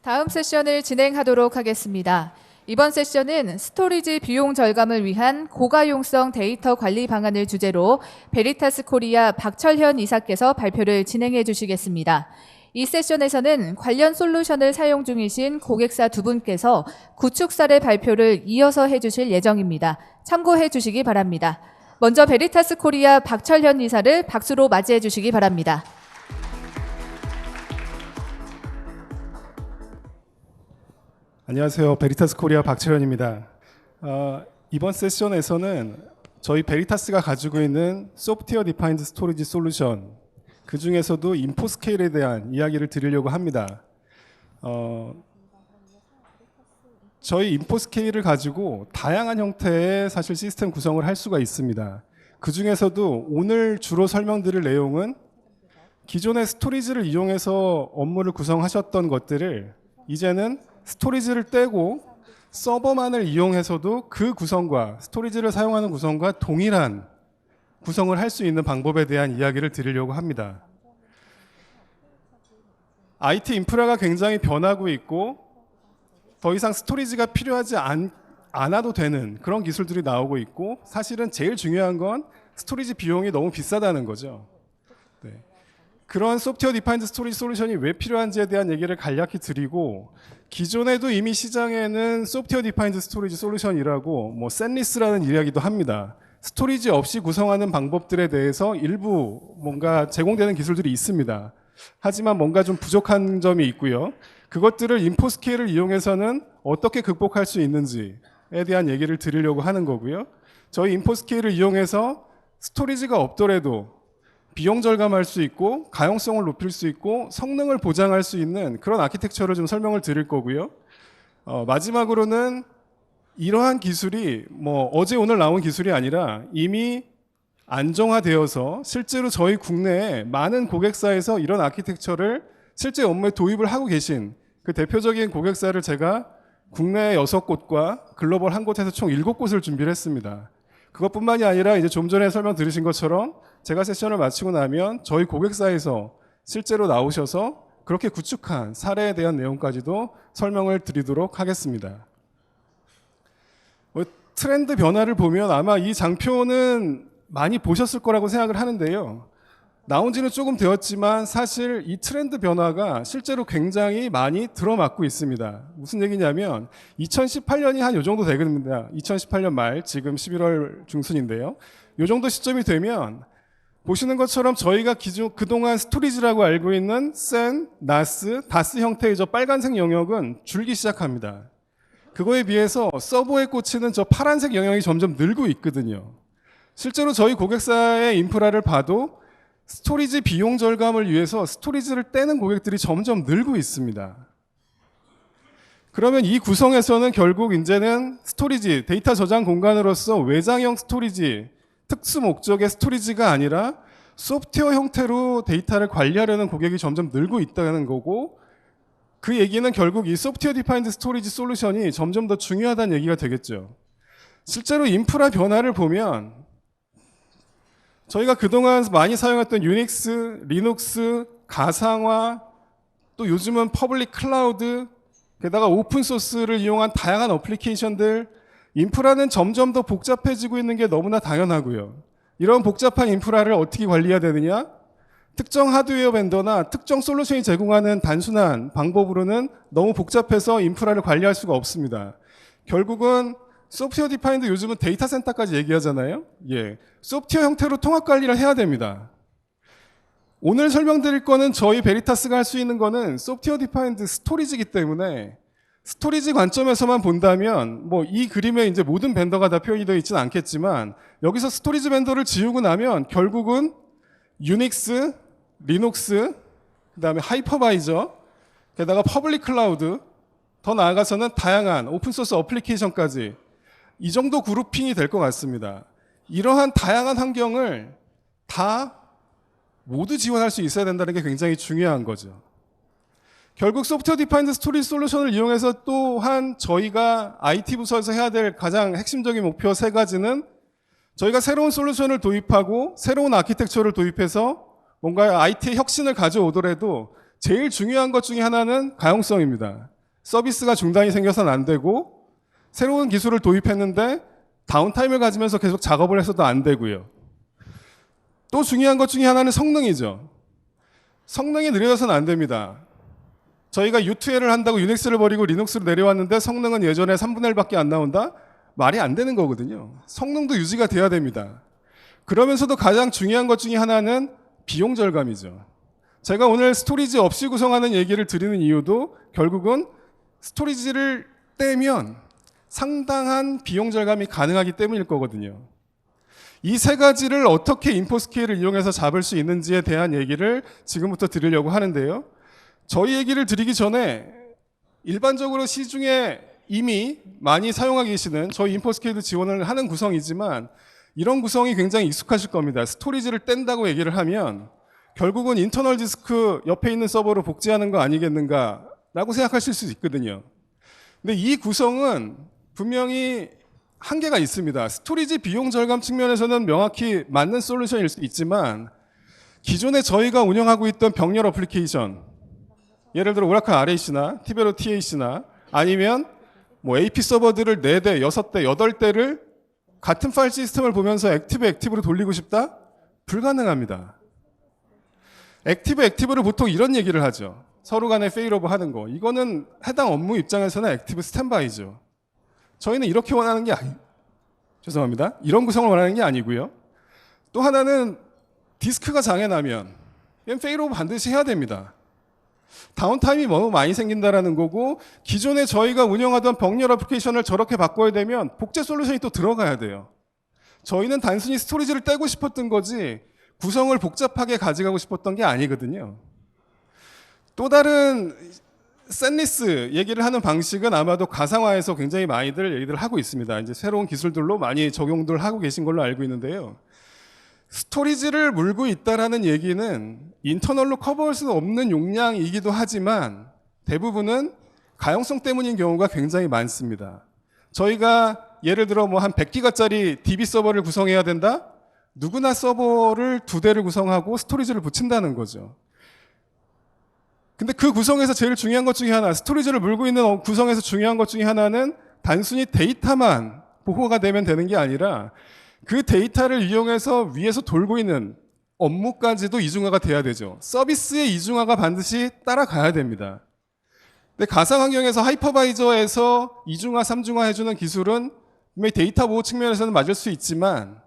다음 세션을 진행하도록 하겠습니다. 이번 세션은 스토리지 비용 절감을 위한 고가용성 데이터 관리 방안을 주제로 베리타스 코리아 박철현 이사께서 발표를 진행해 주시겠습니다. 이 세션에서는 관련 솔루션을 사용 중이신 고객사 두 분께서 구축 사례 발표를 이어서 해주실 예정입니다. 참고해 주시기 바랍니다. 먼저 베리타스 코리아 박철현 이사를 박수로 맞이해 주시기 바랍니다. 안녕하세요. 베리타스 코리아 박철현입니다. 이번 세션에서는 저희 베리타스가 가지고 있는 소프트웨어 디파인드 스토리지 솔루션, 그 중에서도 인포스케일에 대한 이야기를 드리려고 합니다. 저희 인포스케일을 가지고 다양한 형태의 사실 시스템 구성을 할 수가 있습니다. 그 중에서도 오늘 주로 설명드릴 내용은 기존의 스토리지를 이용해서 업무를 구성하셨던 것들을 이제는 스토리지를 떼고 서버만을 이용해서도 그 구성과 스토리지를 사용하는 구성과 동일한 구성을 할 수 있는 방법에 대한 이야기를 드리려고 합니다. IT 인프라가 굉장히 변하고 있고 더 이상 스토리지가 필요하지 않아도 되는 그런 기술들이 나오고 있고, 사실은 제일 중요한 건 스토리지 비용이 너무 비싸다는 거죠. 네. 그런 소프트웨어 디파인드 스토리지 솔루션이 왜 필요한지에 대한 얘기를 간략히 드리고, 기존에도 이미 시장에는 소프트웨어 디파인드 스토리지 솔루션이라고 샌리스라는 이야기도 합니다. 스토리지 없이 구성하는 방법들에 대해서 일부 뭔가 제공되는 기술들이 있습니다. 하지만 뭔가 좀 부족한 점이 있고요. 그것들을 인포스케일을 이용해서는 어떻게 극복할 수 있는지에 대한 얘기를 드리려고 하는 거고요. 저희 인포스케일을 이용해서 스토리지가 없더라도 비용 절감할 수 있고 가용성을 높일 수 있고 성능을 보장할 수 있는 그런 아키텍처를 좀 설명을 드릴 거고요. 마지막으로는 이러한 기술이 어제 오늘 나온 기술이 아니라 이미 안정화되어서 실제로 저희 국내에 많은 고객사에서 이런 아키텍처를 실제 업무에 도입을 하고 계신 그 대표적인 고객사를 제가 국내 6곳과 글로벌 한 곳에서 총 7곳을 준비를 했습니다. 그것뿐만이 아니라 이제 좀 전에 설명 들으신 것처럼 제가 세션을 마치고 나면 저희 고객사에서 실제로 나오셔서 그렇게 구축한 사례에 대한 내용까지도 설명을 드리도록 하겠습니다. 트렌드 변화를 보면 아마 이 장표는 많이 보셨을 거라고 생각을 하는데요. 나온 지는 조금 되었지만 사실 이 트렌드 변화가 실제로 굉장히 많이 들어맞고 있습니다. 무슨 얘기냐면 2018년이 한 요 정도 되거든요. 2018년 말, 지금 11월 중순인데요. 요 정도 시점이 되면 보시는 것처럼 저희가 그동안 스토리지라고 알고 있는 센, 나스, 다스 형태의 저 빨간색 영역은 줄기 시작합니다. 그거에 비해서 서버에 꽂히는 저 파란색 영역이 점점 늘고 있거든요. 실제로 저희 고객사의 인프라를 봐도 스토리지 비용 절감을 위해서 스토리지를 떼는 고객들이 점점 늘고 있습니다. 그러면 이 구성에서는 결국 이제는 스토리지, 데이터 저장 공간으로서 외장형 스토리지, 특수 목적의 스토리지가 아니라 소프트웨어 형태로 데이터를 관리하려는 고객이 점점 늘고 있다는 거고, 그 얘기는 결국 이 소프트웨어 디파인드 스토리지 솔루션이 점점 더 중요하다는 얘기가 되겠죠. 실제로 인프라 변화를 보면 저희가 그동안 많이 사용했던 유닉스, 리눅스, 가상화, 또 요즘은 퍼블릭 클라우드, 게다가 오픈소스를 이용한 다양한 어플리케이션들, 인프라는 점점 더 복잡해지고 있는 게 너무나 당연하고요. 이런 복잡한 인프라를 어떻게 관리해야 되느냐? 특정 하드웨어 벤더나 특정 솔루션이 제공하는 단순한 방법으로는 너무 복잡해서 인프라를 관리할 수가 없습니다. 결국은 소프트웨어 디파인드, 요즘은 데이터 센터까지 얘기하잖아요. 소프트웨어 형태로 통합 관리를 해야 됩니다. 오늘 설명드릴 거는 저희 베리타스가 할 수 있는 거는 소프트웨어 디파인드 스토리지이기 때문에 스토리지 관점에서만 본다면 이 그림에 이제 모든 벤더가 다 표현이 되어 있지는 않겠지만, 여기서 스토리지 벤더를 지우고 나면 결국은 유닉스, 리눅스, 그다음에 하이퍼바이저, 게다가 퍼블릭 클라우드, 더 나아가서는 다양한 오픈소스 어플리케이션까지 이 정도 그룹핑이 될 것 같습니다. 이러한 다양한 환경을 다 모두 지원할 수 있어야 된다는 게 굉장히 중요한 거죠. 결국 소프트웨어 디파인드 스토리지 솔루션을 이용해서 또한 저희가 IT 부서에서 해야 될 가장 핵심적인 목표 3가지는, 저희가 새로운 솔루션을 도입하고 새로운 아키텍처를 도입해서 뭔가 IT의 혁신을 가져오더라도 제일 중요한 것 중에 하나는 가용성입니다. 서비스가 중단이 생겨서는 안 되고 새로운 기술을 도입했는데 다운타임을 가지면서 계속 작업을 해서도 안 되고요. 또 중요한 것 중에 하나는 성능이죠. 성능이 느려져서는 안 됩니다. 저희가 U2L을 한다고 유닉스를 버리고 리눅스로 내려왔는데 성능은 예전에 3분의 1밖에 안 나온다? 말이 안 되는 거거든요. 성능도 유지가 돼야 됩니다. 그러면서도 가장 중요한 것 중에 하나는 비용 절감이죠. 제가 오늘 스토리지 없이 구성하는 얘기를 드리는 이유도 결국은 스토리지를 떼면 상당한 비용 절감이 가능하기 때문일 거거든요. 이 세 가지를 어떻게 인포스케일을 이용해서 잡을 수 있는지에 대한 얘기를 지금부터 드리려고 하는데요. 저희 얘기를 드리기 전에 일반적으로 시중에 이미 많이 사용하고 계시는 저희 인포스케일 지원을 하는 구성이지만 이런 구성이 굉장히 익숙하실 겁니다. 스토리지를 뗀다고 얘기를 하면 결국은 인터널 디스크 옆에 있는 서버로 복제하는 거 아니겠는가라고 생각하실 수 있거든요. 근데 이 구성은 분명히 한계가 있습니다. 스토리지 비용 절감 측면에서는 명확히 맞는 솔루션일 수 있지만 기존에 저희가 운영하고 있던 병렬 어플리케이션, 예를 들어 오라클 RAC나 티베로 TAC나 아니면 뭐 AP 서버들을 4대, 6대, 8대를 같은 파일 시스템을 보면서 액티브로 돌리고 싶다? 불가능합니다. 액티브를 보통 이런 얘기를 하죠. 서로 간에 페일오버 하는 거. 이거는 해당 업무 입장에서는 액티브 스탠바이죠. 저희는 이렇게 원하는 게 죄송합니다. 이런 구성을 원하는 게 아니고요. 또 하나는 디스크가 장애 나면 페일오버 반드시 해야 됩니다. 다운타임이 너무 많이 생긴다라는 거고 기존에 저희가 운영하던 병렬 어플리케이션을 저렇게 바꿔야 되면 복제 솔루션이 또 들어가야 돼요. 저희는 단순히 스토리지를 떼고 싶었던 거지 구성을 복잡하게 가져가고 싶었던 게 아니거든요. 또 다른 샌리스 얘기를 하는 방식은 아마도 가상화에서 굉장히 많이들 얘기를 하고 있습니다. 이제 새로운 기술들로 많이 적용들 하고 계신 걸로 알고 있는데요. 스토리지를 물고 있다라는 얘기는 인터널로 커버할 수 없는 용량이기도 하지만 대부분은 가용성 때문인 경우가 굉장히 많습니다. 저희가 예를 들어 뭐 한 100기가짜리 DB 서버를 구성해야 된다? 누구나 서버를 2대를 구성하고 스토리지를 붙인다는 거죠. 근데 그 구성에서 제일 중요한 것 중에 하나, 스토리지를 물고 있는 구성에서 중요한 것 중에 하나는 단순히 데이터만 보호가 되면 되는 게 아니라 그 데이터를 이용해서 위에서 돌고 있는 업무까지도 이중화가 돼야 되죠. 서비스의 이중화가 반드시 따라가야 됩니다. 근데 가상 환경에서 하이퍼바이저에서 이중화, 삼중화 해주는 기술은 분명히 데이터 보호 측면에서는 맞을 수 있지만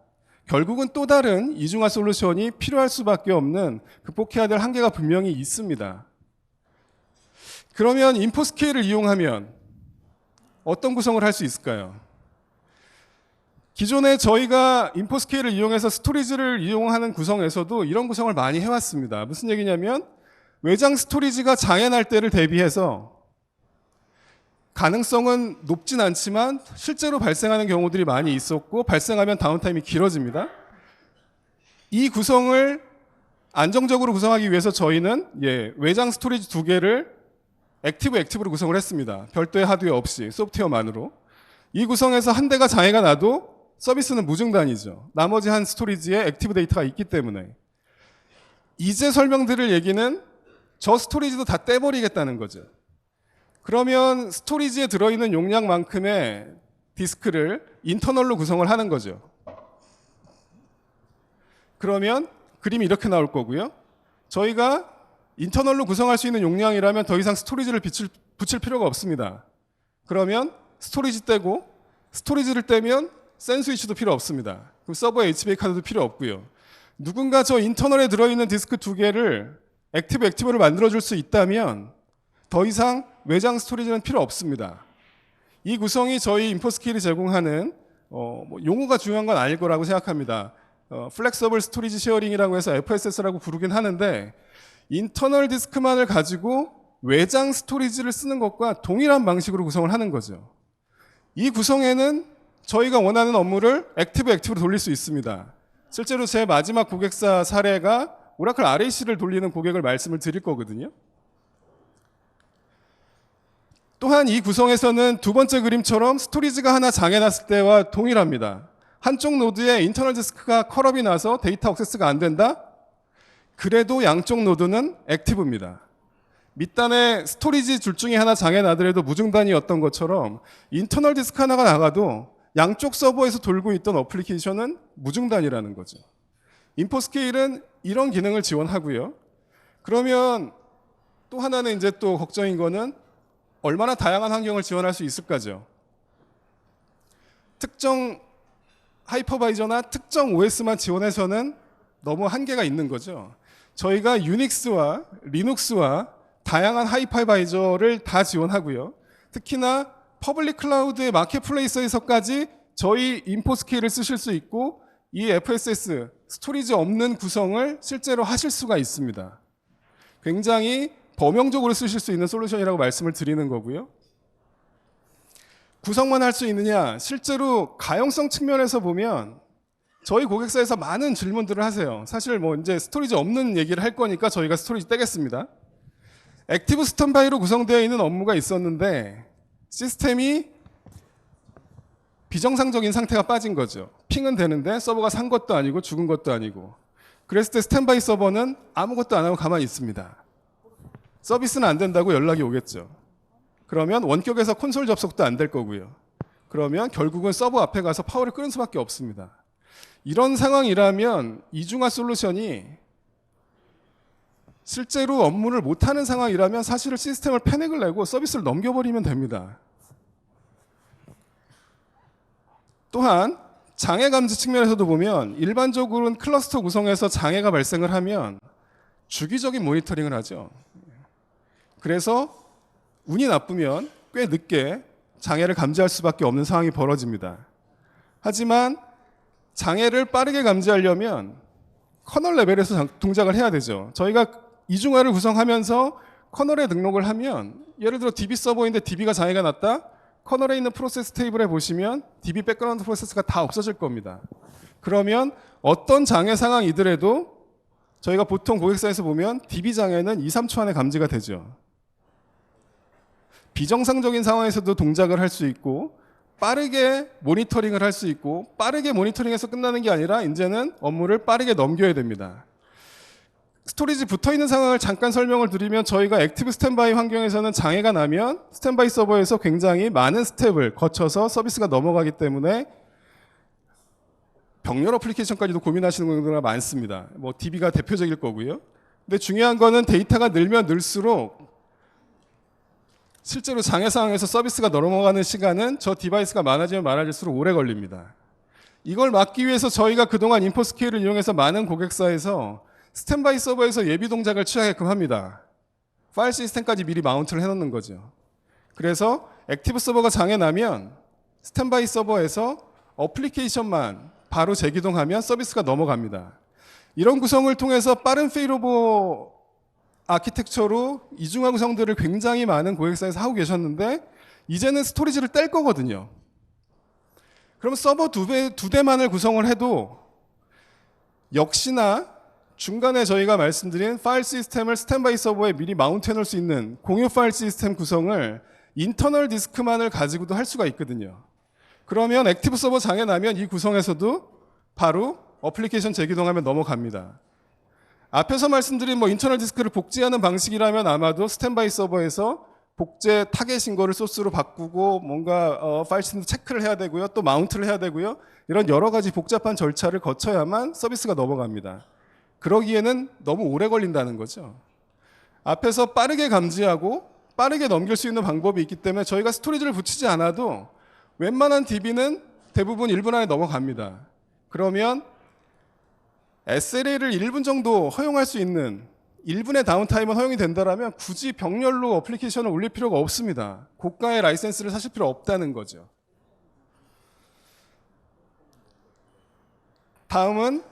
결국은 또 다른 이중화 솔루션이 필요할 수밖에 없는 극복해야 될 한계가 분명히 있습니다. 그러면 인포스케일을 이용하면 어떤 구성을 할 수 있을까요? 기존에 저희가 인포스케일을 이용해서 스토리지를 이용하는 구성에서도 이런 구성을 많이 해왔습니다. 무슨 얘기냐면 외장 스토리지가 장애 날 때를 대비해서 가능성은 높진 않지만 실제로 발생하는 경우들이 많이 있었고 발생하면 다운타임이 길어집니다. 이 구성을 안정적으로 구성하기 위해서 저희는 외장 스토리지 2개를 액티브로 구성을 했습니다. 별도의 하드웨어 없이 소프트웨어만으로. 이 구성에서 한 대가 장애가 나도 서비스는 무중단이죠. 나머지 한 스토리지에 액티브 데이터가 있기 때문에. 이제 설명드릴 얘기는 저 스토리지도 다 떼버리겠다는 거죠. 그러면 스토리지에 들어있는 용량만큼의 디스크를 인터널로 구성을 하는 거죠. 그러면 그림이 이렇게 나올 거고요. 저희가 인터널로 구성할 수 있는 용량이라면 더 이상 스토리지를 붙일 필요가 없습니다. 그러면 스토리지 떼고 스토리지를 떼면 센 스위치도 필요 없습니다. 그럼 서버 HBA 카드도 필요 없고요. 누군가 저 인터널에 들어있는 디스크 2개를 액티브를 만들어줄 수 있다면 더 이상 외장 스토리지는 필요 없습니다. 이 구성이 저희 인포스케일이 제공하는 용어가 중요한 건 아닐 거라고 생각합니다. 플렉서블 스토리지 쉐어링이라고 해서 FSS라고 부르긴 하는데 인터널 디스크만을 가지고 외장 스토리지를 쓰는 것과 동일한 방식으로 구성을 하는 거죠. 이 구성에는 저희가 원하는 업무를 액티브로 돌릴 수 있습니다. 실제로 제 마지막 고객사 사례가 오라클 RAC를 돌리는 고객을 말씀을 드릴 거거든요. 또한 이 구성에서는 두 번째 그림처럼 스토리지가 하나 장애 났을 때와 동일합니다. 한쪽 노드에 인터널 디스크가 컬업이 나서 데이터 액세스가 안 된다? 그래도 양쪽 노드는 액티브입니다. 밑단에 스토리지 둘 중에 하나 장애 나더라도 무중단이었던 것처럼 인터널 디스크 하나가 나가도 양쪽 서버에서 돌고 있던 어플리케이션은 무중단이라는 거죠. 인포스케일은 이런 기능을 지원하고요. 그러면 또 하나는 이제 또 걱정인 거는 얼마나 다양한 환경을 지원할 수 있을까죠. 특정 하이퍼바이저나 특정 OS만 지원해서는 너무 한계가 있는 거죠. 저희가 유닉스와 리눅스와 다양한 하이퍼바이저를 다 지원하고요. 특히나 퍼블릭 클라우드의 마켓플레이스에서까지 저희 인포스케일을 쓰실 수 있고 이 FSS 스토리지 없는 구성을 실제로 하실 수가 있습니다. 굉장히 범용적으로 쓰실 수 있는 솔루션이라고 말씀을 드리는 거고요. 구성만 할 수 있느냐? 실제로 가용성 측면에서 보면 저희 고객사에서 많은 질문들을 하세요. 사실 뭐 이제 스토리지 없는 얘기를 할 거니까 저희가 스토리지 떼겠습니다. 액티브 스탠바이로 구성되어 있는 업무가 있었는데 시스템이 비정상적인 상태가 빠진 거죠. 핑은 되는데 서버가 산 것도 아니고 죽은 것도 아니고. 그랬을 때 스탠바이 서버는 아무것도 안 하고 가만히 있습니다. 서비스는 안 된다고 연락이 오겠죠. 그러면 원격에서 콘솔 접속도 안 될 거고요. 그러면 결국은 서버 앞에 가서 파워를 끄는 수밖에 없습니다. 이런 상황이라면 이중화 솔루션이 실제로 업무를 못하는 상황이라면 사실은 시스템을 패닉을 내고 서비스를 넘겨버리면 됩니다. 또한 장애 감지 측면에서도 보면 일반적으로는 클러스터 구성에서 장애가 발생을 하면 주기적인 모니터링을 하죠. 그래서 운이 나쁘면 꽤 늦게 장애를 감지할 수밖에 없는 상황이 벌어집니다. 하지만 장애를 빠르게 감지하려면 커널 레벨에서 동작을 해야 되죠. 저희가 이중화를 구성하면서 커널에 등록을 하면 예를 들어 DB 서버인데 DB가 장애가 났다? 커널에 있는 프로세스 테이블에 보시면 DB 백그라운드 프로세스가 다 없어질 겁니다. 그러면 어떤 장애 상황이더라도 저희가 보통 고객사에서 보면 DB 장애는 2, 3초 안에 감지가 되죠. 비정상적인 상황에서도 동작을 할 수 있고 빠르게 모니터링을 할 수 있고 빠르게 모니터링해서 끝나는 게 아니라 이제는 업무를 빠르게 넘겨야 됩니다. 스토리지 붙어있는 상황을 잠깐 설명을 드리면 저희가 액티브 스탠바이 환경에서는 장애가 나면 스탠바이 서버에서 굉장히 많은 스텝을 거쳐서 서비스가 넘어가기 때문에 병렬 어플리케이션까지도 고민하시는 분들이 많습니다. 뭐 DB가 대표적일 거고요. 근데 중요한 거는 데이터가 늘면 늘수록 실제로 장애 상황에서 서비스가 넘어가는 시간은 저 디바이스가 많아지면 많아질수록 오래 걸립니다. 이걸 막기 위해서 저희가 그동안 인포스케일을 이용해서 많은 고객사에서 스탠바이 서버에서 예비 동작을 취하게끔 합니다. 파일 시스템까지 미리 마운트를 해놓는 거죠. 그래서 액티브 서버가 장애 나면 스탠바이 서버에서 어플리케이션만 바로 재기동하면 서비스가 넘어갑니다. 이런 구성을 통해서 빠른 페일오버 아키텍처로 이중화 구성들을 굉장히 많은 고객사에서 하고 계셨는데 이제는 스토리지를 뗄 거거든요. 그럼 서버 두 대만을 구성을 해도 역시나 중간에 저희가 말씀드린 파일 시스템을 스탠바이 서버에 미리 마운트 해놓을 수 있는 공유 파일 시스템 구성을 인터널 디스크만을 가지고도 할 수가 있거든요. 그러면 액티브 서버 장애 나면 이 구성에서도 바로 어플리케이션 재기동하면 넘어갑니다. 앞에서 말씀드린 뭐 인터널 디스크를 복제하는 방식이라면 아마도 스탠바이 서버에서 복제 타겟인 거를 소스로 바꾸고 뭔가 파일 시스템 체크를 해야 되고요. 또 마운트를 해야 되고요. 이런 여러 가지 복잡한 절차를 거쳐야만 서비스가 넘어갑니다. 그러기에는 너무 오래 걸린다는 거죠. 앞에서 빠르게 감지하고 빠르게 넘길 수 있는 방법이 있기 때문에 저희가 스토리지를 붙이지 않아도 웬만한 DB는 대부분 1분 안에 넘어갑니다. 그러면 SLA를 1분 정도 허용할 수 있는 1분의 다운타임은 허용이 된다면 굳이 병렬로 어플리케이션을 올릴 필요가 없습니다. 고가의 라이센스를 사실 필요 없다는 거죠. 다음은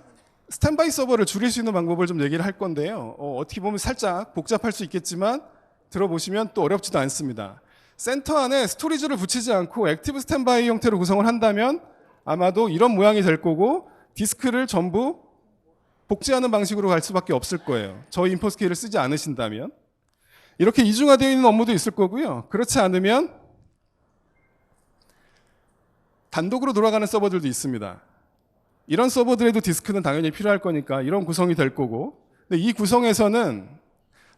스탠바이 서버를 줄일 수 있는 방법을 좀 얘기를 할 건데요. 어떻게 보면 살짝 복잡할 수 있겠지만 들어보시면 또 어렵지도 않습니다. 센터 안에 스토리지를 붙이지 않고 액티브 스탠바이 형태로 구성을 한다면 아마도 이런 모양이 될 거고 디스크를 전부 복제하는 방식으로 갈 수밖에 없을 거예요. 저희 인포스케일을 쓰지 않으신다면. 이렇게 이중화되어 있는 업무도 있을 거고요. 그렇지 않으면 단독으로 돌아가는 서버들도 있습니다. 이런 서버들에도 디스크는 당연히 필요할 거니까 이런 구성이 될 거고 근데 이 구성에서는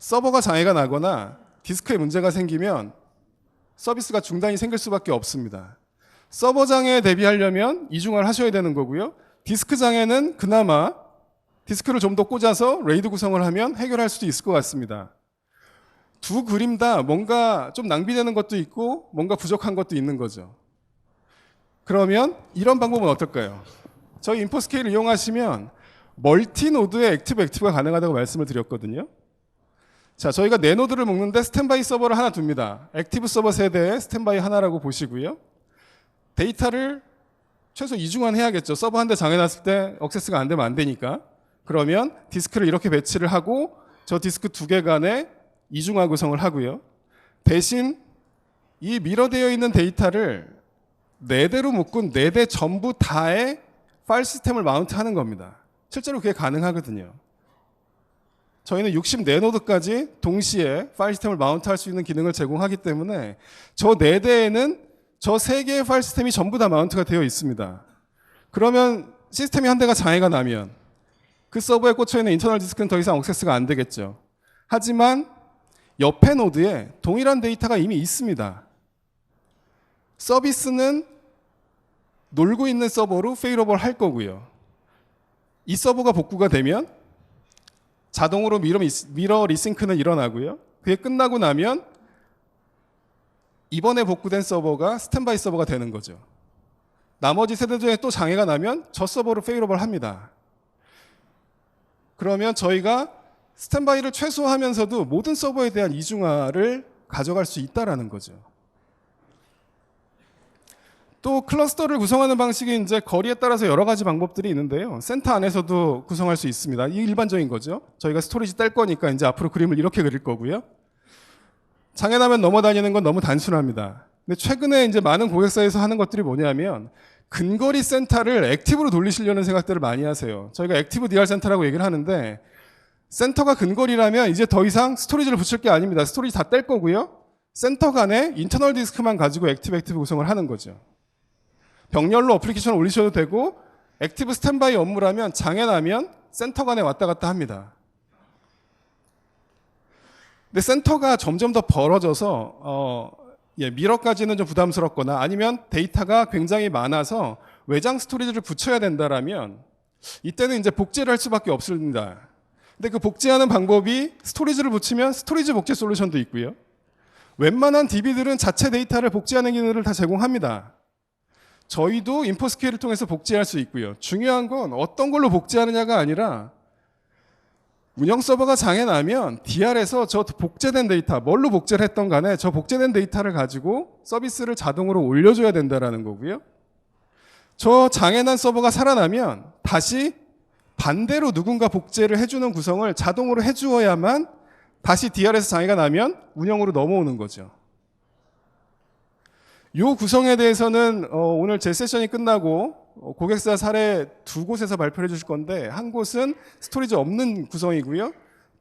서버가 장애가 나거나 디스크에 문제가 생기면 서비스가 중단이 생길 수밖에 없습니다. 서버 장애에 대비하려면 이중화를 하셔야 되는 거고요. 디스크 장애는 그나마 디스크를 좀 더 꽂아서 레이드 구성을 하면 해결할 수도 있을 것 같습니다. 두 그림 다 뭔가 좀 낭비되는 것도 있고 뭔가 부족한 것도 있는 거죠. 그러면 이런 방법은 어떨까요? 저희 인포스케일을 이용하시면 멀티 노드의 액티브가 가능하다고 말씀을 드렸거든요. 자, 저희가 네 노드를 묶는데 스탠바이 서버를 하나 둡니다. 액티브 서버 세대에 스탠바이 하나라고 보시고요. 데이터를 최소 이중화 해야겠죠. 서버 한 대 장애 났을 때 액세스가 안 되면 안 되니까. 그러면 디스크를 이렇게 배치를 하고 저 디스크 두 개 간에 이중화 구성을 하고요. 대신 이 미러되어 있는 데이터를 4대로 묶은 4대 전부 다의 파일 시스템을 마운트하는 겁니다. 실제로 그게 가능하거든요. 저희는 64노드까지 동시에 파일 시스템을 마운트할 수 있는 기능을 제공하기 때문에 저 4대에는 저 3개의 파일 시스템이 전부 다 마운트가 되어 있습니다. 그러면 시스템이 한 대가 장애가 나면 그 서버에 꽂혀있는 인터널 디스크는 더 이상 액세스가 안 되겠죠. 하지만 옆에 노드에 동일한 데이터가 이미 있습니다. 서비스는 놀고 있는 서버로 페일오버를 할 거고요. 이 서버가 복구가 되면 자동으로 미러 리싱크는 일어나고요. 그게 끝나고 나면 이번에 복구된 서버가 스탠바이 서버가 되는 거죠. 나머지 세대 중에 또 장애가 나면 저 서버로 페일오버를 합니다. 그러면 저희가 스탠바이를 최소화하면서도 모든 서버에 대한 이중화를 가져갈 수 있다라는 거죠. 또 클러스터를 구성하는 방식이 이제 거리에 따라서 여러 가지 방법들이 있는데요. 센터 안에서도 구성할 수 있습니다. 이 일반적인 거죠. 저희가 스토리지 뗄 거니까 이제 앞으로 그림을 이렇게 그릴 거고요. 장애나면 넘어다니는 건 너무 단순합니다. 근데 최근에 이제 많은 고객사에서 하는 것들이 뭐냐면 근거리 센터를 액티브로 돌리시려는 생각들을 많이 하세요. 저희가 액티브 DR 센터라고 얘기를 하는데 센터가 근거리라면 이제 더 이상 스토리지를 붙일 게 아닙니다. 스토리지 다 뗄 거고요. 센터 간에 인터널 디스크만 가지고 액티브 구성을 하는 거죠. 병렬로 어플리케이션을 올리셔도 되고 액티브 스탠바이 업무라면 장애 나면 센터 간에 왔다 갔다 합니다. 근데 센터가 점점 더 벌어져서 미러까지는 좀 부담스럽거나 아니면 데이터가 굉장히 많아서 외장 스토리지를 붙여야 된다라면 이때는 이제 복제를 할 수밖에 없습니다. 근데 그 복제하는 방법이 스토리지를 붙이면 스토리지 복제 솔루션도 있고요. 웬만한 DB들은 자체 데이터를 복제하는 기능을 다 제공합니다. 저희도 인포스케일을 통해서 복제할 수 있고요. 중요한 건 어떤 걸로 복제하느냐가 아니라 운영 서버가 장애 나면 DR에서 저 복제된 데이터, 뭘로 복제를 했던 간에 저 복제된 데이터를 가지고 서비스를 자동으로 올려줘야 된다는 거고요. 저 장애난 서버가 살아나면 다시 반대로 누군가 복제를 해주는 구성을 자동으로 해주어야만 다시 DR에서 장애가 나면 운영으로 넘어오는 거죠. 이 구성에 대해서는 오늘 제 세션이 끝나고 고객사 사례 2곳에서 발표를 해주실 건데 한 곳은 스토리지 없는 구성이고요.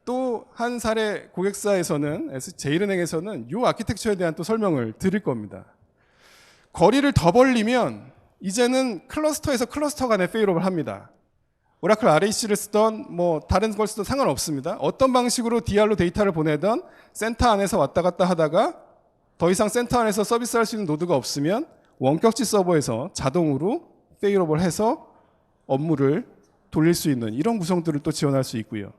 또 한 사례 고객사에서는 제일은행에서는 이 아키텍처에 대한 또 설명을 드릴 겁니다. 거리를 더 벌리면 이제는 클러스터에서 클러스터 간에 페일오버를 합니다. 오라클 RAC를 쓰던 뭐 다른 걸 쓰던 상관없습니다. 어떤 방식으로 DR로 데이터를 보내던 센터 안에서 왔다 갔다 하다가 더 이상 센터 안에서 서비스할 수 있는 노드가 없으면 원격지 서버에서 자동으로 페일오버를 해서 업무를 돌릴 수 있는 이런 구성들을 또 지원할 수 있고요.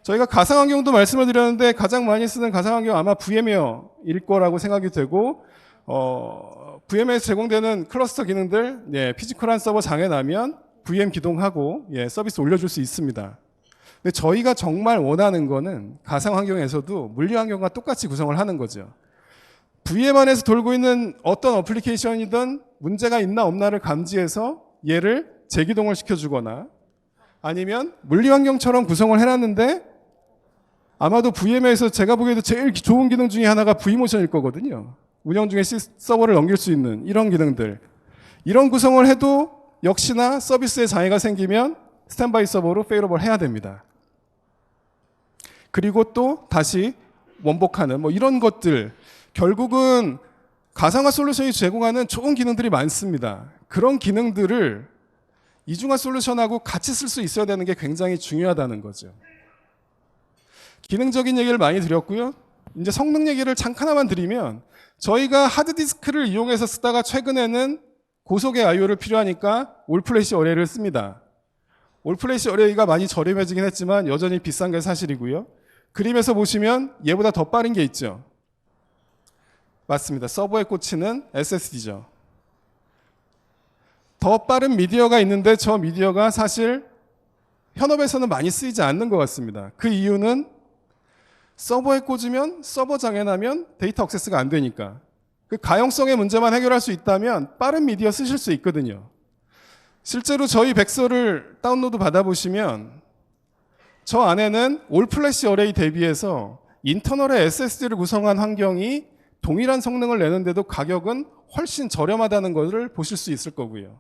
저희가 가상환경도 말씀을 드렸는데 가장 많이 쓰는 가상환경 아마 VMware일 거라고 생각이 되고 VMware에서 제공되는 클러스터 기능들 피지컬한 서버 장애 나면 VM 기동하고 서비스 올려줄 수 있습니다. 근데 저희가 정말 원하는 거는 가상환경에서도 물리환경과 똑같이 구성을 하는 거죠. VM 안에서 돌고 있는 어떤 어플리케이션이든 문제가 있나 없나를 감지해서 얘를 재기동을 시켜주거나 아니면 물리환경처럼 구성을 해놨는데 아마도 VM에서 제가 보기에도 제일 좋은 기능 중에 하나가 V모션일 거거든요. 운영 중에 서버를 넘길 수 있는 이런 기능들. 이런 구성을 해도 역시나 서비스에 장애가 생기면 스탠바이 서버로 페일오버를 해야 됩니다. 그리고 또 다시 원복하는 뭐 이런 것들. 결국은 가상화 솔루션이 제공하는 좋은 기능들이 많습니다. 그런 기능들을 이중화 솔루션하고 같이 쓸 수 있어야 되는 게 굉장히 중요하다는 거죠. 기능적인 얘기를 많이 드렸고요. 이제 성능 얘기를 잠깐 하나만 드리면 저희가 하드디스크를 이용해서 쓰다가 최근에는 고속의 I/O를 필요하니까 올플래시 어레이를 씁니다. 올플래시 어레이가 많이 저렴해지긴 했지만 여전히 비싼 게 사실이고요. 그림에서 보시면 얘보다 더 빠른 게 있죠. 맞습니다. 서버에 꽂히는 SSD죠. 더 빠른 미디어가 있는데 저 미디어가 사실 현업에서는 많이 쓰이지 않는 것 같습니다. 그 이유는 서버에 꽂으면 서버 장애나면 데이터 액세스가 안 되니까. 그 가용성의 문제만 해결할 수 있다면 빠른 미디어 쓰실 수 있거든요. 실제로 저희 백서를 다운로드 받아보시면 저 안에는 올플래시 어레이 대비해서 인터널의 SSD를 구성한 환경이 동일한 성능을 내는데도 가격은 훨씬 저렴하다는 것을 보실 수 있을 거고요.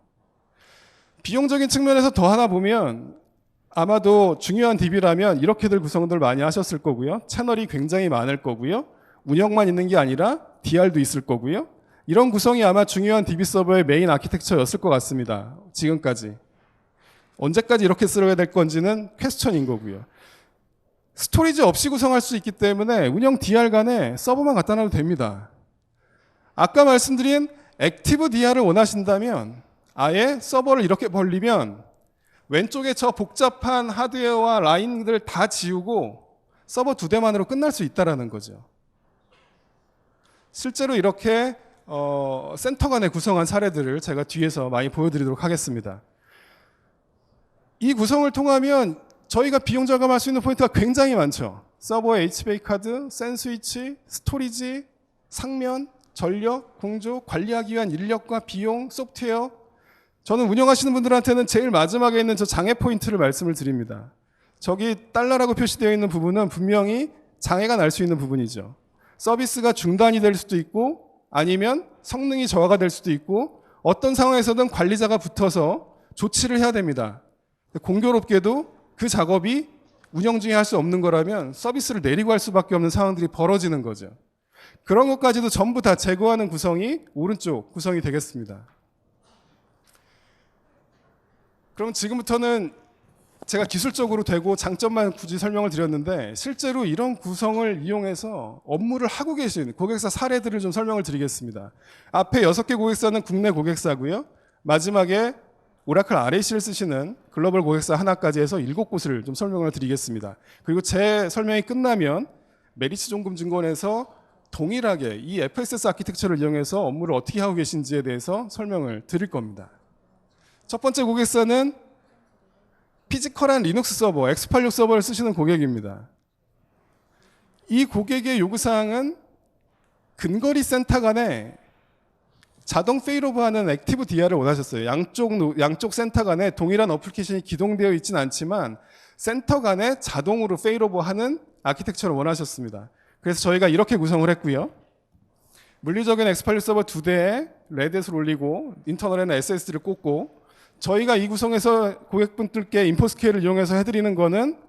비용적인 측면에서 더 하나 보면 아마도 중요한 DB라면 이렇게들 구성들 많이 하셨을 거고요. 채널이 굉장히 많을 거고요. 운영만 있는 게 아니라 DR도 있을 거고요. 이런 구성이 아마 중요한 DB 서버의 메인 아키텍처였을 것 같습니다. 지금까지. 언제까지 이렇게 쓰려야 될 건지는 퀘스천인 거고요. 스토리지 없이 구성할 수 있기 때문에 운영 DR 간에 서버만 갖다 놔도 됩니다. 아까 말씀드린 액티브 DR을 원하신다면 아예 서버를 이렇게 벌리면 왼쪽에 저 복잡한 하드웨어와 라인들 다 지우고 서버 2대만으로 끝날 수 있다는 거죠. 실제로 이렇게 센터 간에 구성한 사례들을 제가 뒤에서 많이 보여드리도록 하겠습니다. 이 구성을 통하면 저희가 비용 절감할 수 있는 포인트가 굉장히 많죠. 서버의 HBA 카드, 센 스위치, 스토리지, 상면, 전력, 공조, 관리하기 위한 인력과 비용, 소프트웨어. 저는 운영하시는 분들한테는 제일 마지막에 있는 저 장애 포인트를 말씀을 드립니다. 저기 달러라고 표시되어 있는 부분은 분명히 장애가 날 수 있는 부분이죠. 서비스가 중단이 될 수도 있고 아니면 성능이 저하가 될 수도 있고 어떤 상황에서든 관리자가 붙어서 조치를 해야 됩니다. 공교롭게도 그 작업이 운영 중에 할 수 없는 거라면 서비스를 내리고 할 수밖에 없는 상황들이 벌어지는 거죠. 그런 것까지도 전부 다 제거하는 구성이 오른쪽 구성이 되겠습니다. 그럼 지금부터는 제가 기술적으로 되고 장점만 굳이 설명을 드렸는데 실제로 이런 구성을 이용해서 업무를 하고 계신 고객사 사례들을 좀 설명을 드리겠습니다. 앞에 6개 고객사는 국내 고객사고요. 마지막에 오라클 RAC를 쓰시는 글로벌 고객사 하나까지 해서 7곳을 좀 설명을 드리겠습니다. 그리고 제 설명이 끝나면 메리츠종금증권에서 동일하게 이 FSS 아키텍처를 이용해서 업무를 어떻게 하고 계신지에 대해서 설명을 드릴 겁니다. 첫 번째 고객사는 피지컬한 리눅스 서버, X86 서버를 쓰시는 고객입니다. 이 고객의 요구사항은 근거리 센터 간에 자동 페일오버하는 액티브 DR을 원하셨어요. 양쪽 센터 간에 동일한 어플리케이션이 기동되어 있지는 않지만 센터 간에 자동으로 페일오버하는 아키텍처를 원하셨습니다. 그래서 저희가 이렇게 구성을 했고요. 물리적인 X86 서버 2대에 레드햇을 올리고 인터널에는 SSD를 꽂고 저희가 이 구성에서 고객분들께 인포스케일을 이용해서 해드리는 거는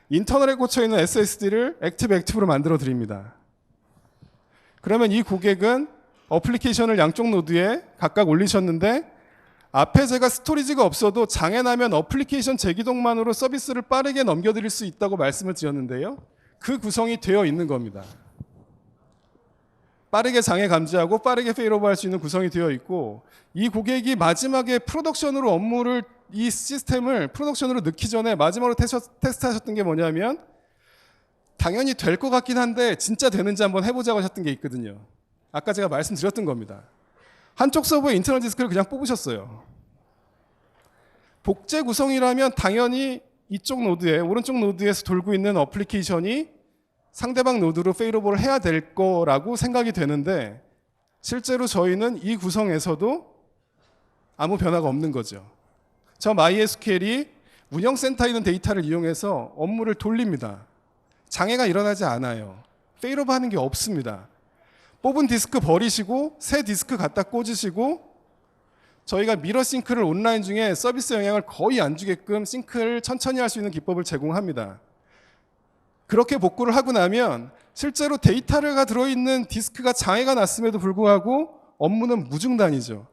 인터널에 꽂혀있는 SSD를 액티브로 만들어 드립니다. 그러면 이 고객은 어플리케이션을 양쪽 노드에 각각 올리셨는데 앞에 제가 스토리지가 없어도 장애 나면 어플리케이션 재기동만으로 서비스를 빠르게 넘겨드릴 수 있다고 말씀을 드렸는데요. 그 구성이 되어 있는 겁니다. 빠르게 장애 감지하고 빠르게 페일오버 할 수 있는 구성이 되어 있고 이 고객이 마지막에 프로덕션으로 업무를 이 시스템을 프로덕션으로 넣기 전에 마지막으로 테스트하셨던 게 뭐냐면 당연히 될 것 같긴 한데 진짜 되는지 한번 해보자고 하셨던 게 있거든요. 아까 제가 말씀드렸던 겁니다. 한쪽 서버에 인터널 디스크를 그냥 뽑으셨어요. 복제 구성이라면 당연히 이쪽 노드에 오른쪽 노드에서 돌고 있는 어플리케이션이 상대방 노드로 페일오버를 해야 될 거라고 생각이 되는데 실제로 저희는 이 구성에서도 아무 변화가 없는 거죠. 저 MySQL이 운영센터에 있는 데이터를 이용해서 업무를 돌립니다. 장애가 일어나지 않아요. 페일오버 하는 게 없습니다. 뽑은 디스크 버리시고 새 디스크 갖다 꽂으시고 저희가 미러 싱크를 온라인 중에 서비스 영향을 거의 안 주게끔 싱크를 천천히 할 수 있는 기법을 제공합니다. 그렇게 복구를 하고 나면 실제로 데이터가 들어있는 디스크가 장애가 났음에도 불구하고 업무는 무중단이죠.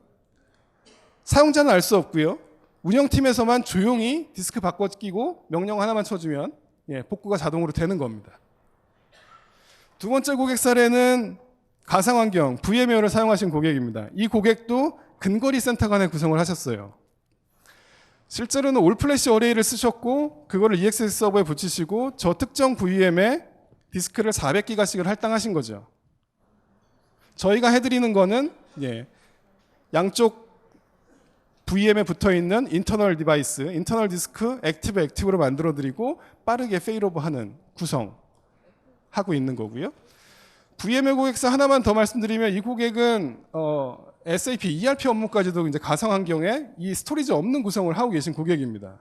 사용자는 알 수 없고요. 운영팀에서만 조용히 디스크 바꿔 끼고 명령 하나만 쳐주면 복구가 자동으로 되는 겁니다. 두 번째 고객 사례는 가상환경 VMware를 사용하신 고객입니다. 이 고객도 근거리 센터 간에 구성을 하셨어요. 실제로는 올플래시 어레이를 쓰셨고 그거를 EXS 서버에 붙이시고 저 특정 VM에 디스크를 400기가씩을 할당하신 거죠. 저희가 해드리는 거는 양쪽 VM에 붙어있는 인터널 디바이스, 인터널 디스크 액티브로 만들어드리고 빠르게 페일오버하는 구성하고 있는 거고요. VMware 고객사 하나만 더 말씀드리면 이 고객은 SAP ERP 업무까지도 이제 가상 환경에 이 스토리지 없는 구성을 하고 계신 고객입니다.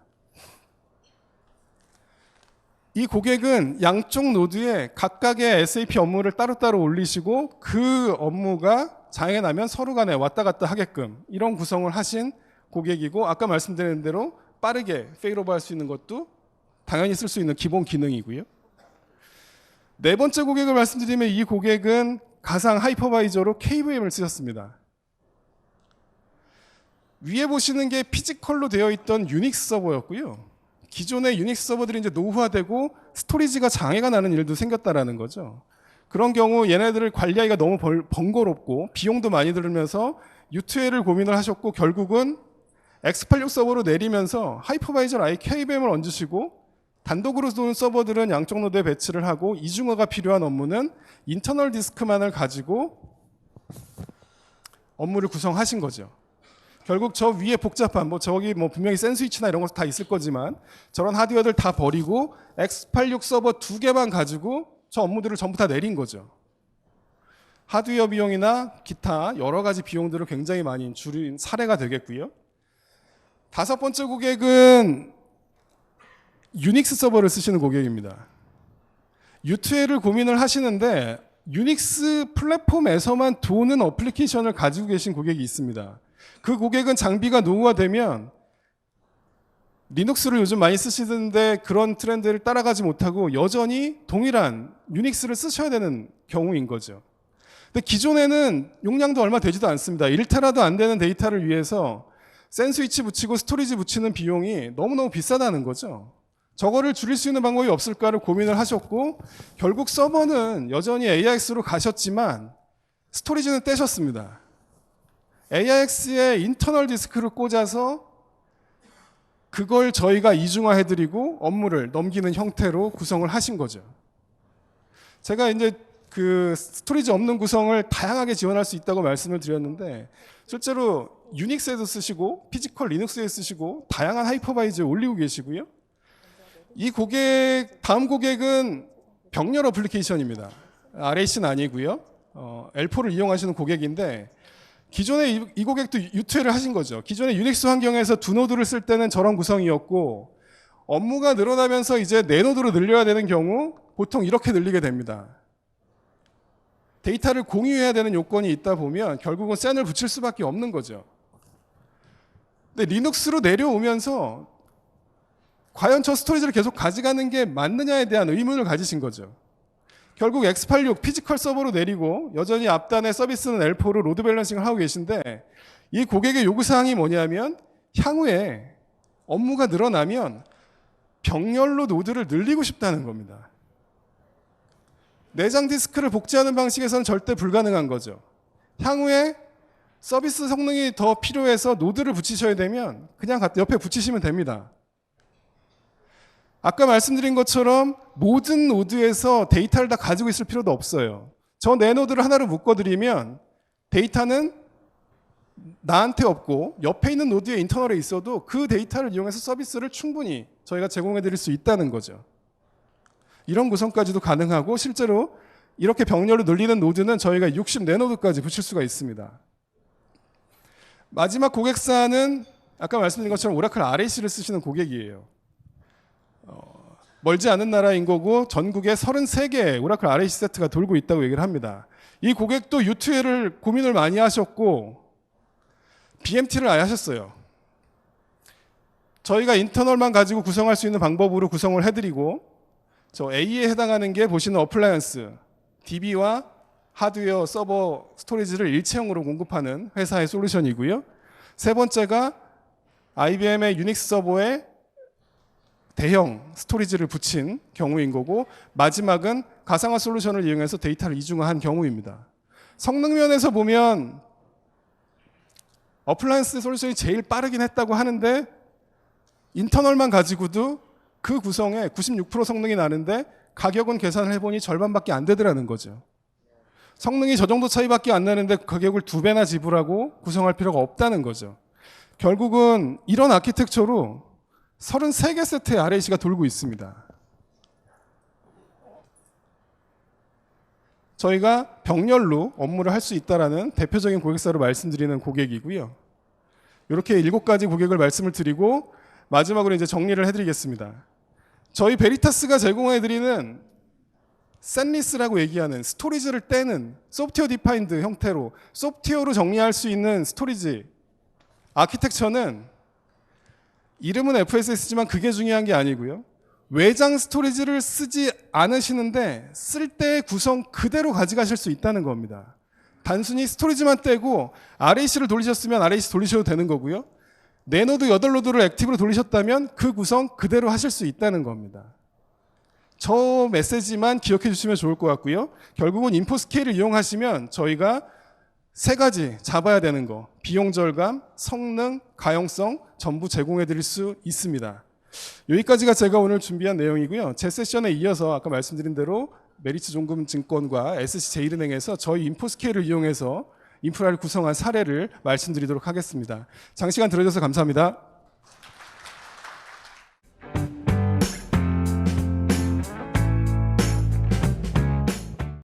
이 고객은 양쪽 노드에 각각의 SAP 업무를 따로따로 올리시고 그 업무가 장애가 나면 서로 간에 왔다 갔다 하게끔 이런 구성을 하신 고객이고 아까 말씀드린 대로 빠르게 페일오버 할 수 있는 것도 당연히 쓸 수 있는 기본 기능이고요. 네 번째 고객을 말씀드리면 이 고객은 가상 하이퍼바이저로 KVM을 쓰셨습니다. 위에 보시는 게 피지컬로 되어 있던 유닉스 서버였고요. 기존의 유닉스 서버들이 이제 노후화되고 스토리지가 장애가 나는 일도 생겼다라는 거죠. 그런 경우 얘네들을 관리하기가 너무 번거롭고 비용도 많이 들면서 U2L을 고민을 하셨고 결국은 X86 서버로 내리면서 하이퍼바이저 아예 KVM을 얹으시고 단독으로 도는 서버들은 양쪽 노드에 배치를 하고 이중화가 필요한 업무는 인터널 디스크만을 가지고 업무를 구성하신 거죠. 결국 저 위에 복잡한 저기 분명히 센 스위치나 이런 것 다 있을 거지만 저런 하드웨어들 다 버리고 X86 서버 2개만 가지고 저 업무들을 전부 다 내린 거죠. 하드웨어 비용이나 기타 여러 가지 비용들을 굉장히 많이 줄인 사례가 되겠고요. 다섯 번째 고객은 유닉스 서버를 쓰시는 고객입니다. U2L을 고민을 하시는데 유닉스 플랫폼에서만 도는 어플리케이션을 가지고 계신 고객이 있습니다. 그 고객은 장비가 노후화되면 리눅스를 요즘 많이 쓰시는데 그런 트렌드를 따라가지 못하고 여전히 동일한 유닉스를 쓰셔야 되는 경우인 거죠. 근데 기존에는 용량도 얼마 되지도 않습니다. 1테라도 안 되는 데이터를 위해서 센 스위치 붙이고 스토리지 붙이는 비용이 너무너무 비싸다는 거죠. 저거를 줄일 수 있는 방법이 없을까를 고민을 하셨고 결국 서버는 여전히 AIX로 가셨지만 스토리지는 떼셨습니다. AIX에 인터널 디스크를 꽂아서 그걸 저희가 이중화해드리고 업무를 넘기는 형태로 구성을 하신 거죠. 제가 이제 그 스토리지 없는 구성을 다양하게 지원할 수 있다고 말씀을 드렸는데 실제로 유닉스에도 쓰시고 피지컬 리눅스에 쓰시고 다양한 하이퍼바이저에 올리고 계시고요. 이 고객, 다음 고객은 병렬 어플리케이션입니다. RAC는 아니고요. L4를 이용하시는 고객인데 기존에 이 고객도 U2L을 하신 거죠. 기존에 유닉스 환경에서 두 노드를 쓸 때는 저런 구성이었고 업무가 늘어나면서 이제 네 노드로 늘려야 되는 경우 보통 이렇게 늘리게 됩니다. 데이터를 공유해야 되는 요건이 있다 보면 결국은 샌을 붙일 수밖에 없는 거죠. 근데 리눅스로 내려오면서 과연 저 스토리지를 계속 가져가는 게 맞느냐에 대한 의문을 가지신 거죠. 결국 X86 피지컬 서버로 내리고 여전히 앞단의 서비스는 L4로 로드 밸런싱을 하고 계신데 이 고객의 요구사항이 뭐냐면 향후에 업무가 늘어나면 병렬로 노드를 늘리고 싶다는 겁니다. 내장 디스크를 복제하는 방식에서는 절대 불가능한 거죠. 향후에 서비스 성능이 더 필요해서 노드를 붙이셔야 되면 그냥 옆에 붙이시면 됩니다. 아까 말씀드린 것처럼 모든 노드에서 데이터를 다 가지고 있을 필요도 없어요. 저 네 노드를 하나로 묶어드리면 데이터는 나한테 없고 옆에 있는 노드에 인터널에 있어도 그 데이터를 이용해서 서비스를 충분히 저희가 제공해드릴 수 있다는 거죠. 이런 구성까지도 가능하고 실제로 이렇게 병렬로 늘리는 노드는 저희가 64노드까지 붙일 수가 있습니다. 마지막 고객사는 아까 말씀드린 것처럼 오라클 RAC를 쓰시는 고객이에요. 멀지 않은 나라인 거고 전국에 33개의 오라클 RAC 세트가 돌고 있다고 얘기를 합니다. 이 고객도 U2L을 고민을 많이 하셨고 BMT를 아예 하셨어요. 저희가 인터널만 가지고 구성할 수 있는 방법으로 구성을 해드리고 저 A에 해당하는 게 보시는 어플라이언스 DB와 하드웨어 서버 스토리지를 일체형으로 공급하는 회사의 솔루션이고요. 세 번째가 IBM의 유닉스 서버에 대형 스토리지를 붙인 경우인 거고, 마지막은 가상화 솔루션을 이용해서 데이터를 이중화한 경우입니다. 성능 면에서 보면 어플라이언스 솔루션이 제일 빠르긴 했다고 하는데 인터널만 가지고도 그 구성에 96% 성능이 나는데 가격은 계산을 해보니 절반밖에 안 되더라는 거죠. 성능이 저 정도 차이밖에 안 나는데 가격을 2배나 지불하고 구성할 필요가 없다는 거죠. 결국은 이런 아키텍처로 33개 세트의 RAC가 돌고 있습니다. 저희가 병렬로 업무를 할 수 있다는 대표적인 고객사로 말씀드리는 고객이고요. 이렇게 7가지 고객을 말씀을 드리고 마지막으로 이제 정리를 해드리겠습니다. 저희 베리타스가 제공해드리는 샌리스라고 얘기하는 스토리지를 떼는 소프트웨어 디파인드 형태로 소프트웨어로 정리할 수 있는 스토리지 아키텍처는 이름은 FSS지만 그게 중요한 게 아니고요. 외장 스토리지를 쓰지 않으시는데 쓸 때의 구성 그대로 가져가실 수 있다는 겁니다. 단순히 스토리지만 떼고 RAC를 돌리셨으면 RAC 돌리셔도 되는 거고요. 네노드 8노드를 액티브로 돌리셨다면 그 구성 그대로 하실 수 있다는 겁니다. 저 메시지만 기억해 주시면 좋을 것 같고요. 결국은 인포 스케일을 이용하시면 저희가 3가지 잡아야 되는 거, 비용 절감, 성능, 가용성 전부 제공해 드릴 수 있습니다. 여기까지가 제가 오늘 준비한 내용이고요. 제 세션에 이어서 아까 말씀드린 대로 메리츠 종금증권과 SC제일은행에서 저희 인포 스케일을 이용해서 인프라를 구성한 사례를 말씀드리도록 하겠습니다. 장시간 들어주셔서 감사합니다.